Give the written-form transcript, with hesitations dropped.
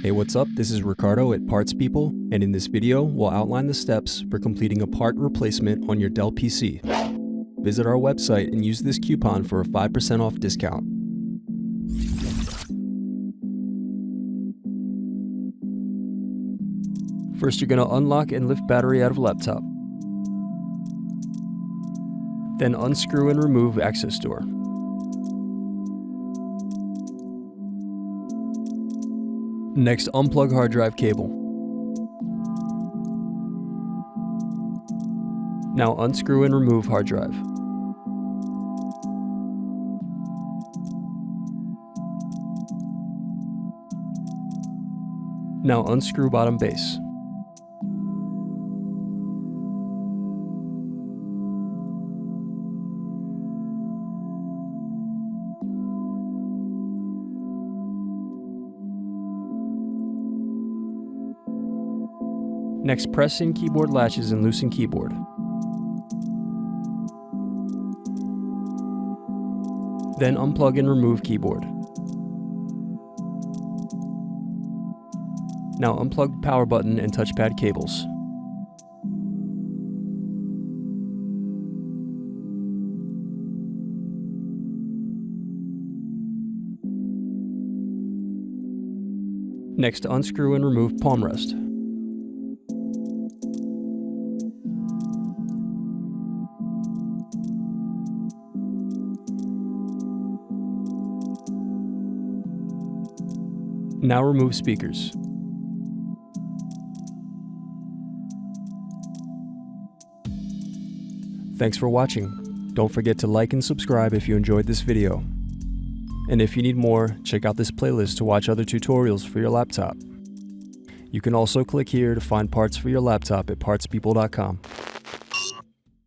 Hey, what's up? This is Ricardo at Parts People, and in this video, we'll outline the steps for completing a part replacement on your Dell PC. Visit our website and use this coupon for a 5% off discount. First, you're going to unlock and lift battery out of laptop. Then unscrew and remove access door. Next, unplug hard drive cable. Now unscrew and remove hard drive. Now unscrew bottom base. Next, press in keyboard latches and loosen keyboard. Then unplug and remove keyboard. Now unplug power button and touchpad cables. Next, unscrew and remove palmrest. Now remove speakers. Thanks for watching. Don't forget to like and subscribe if you enjoyed this video. And if you need more, check out this playlist to watch other tutorials for your laptop. You can also click here to find parts for your laptop at partspeople.com.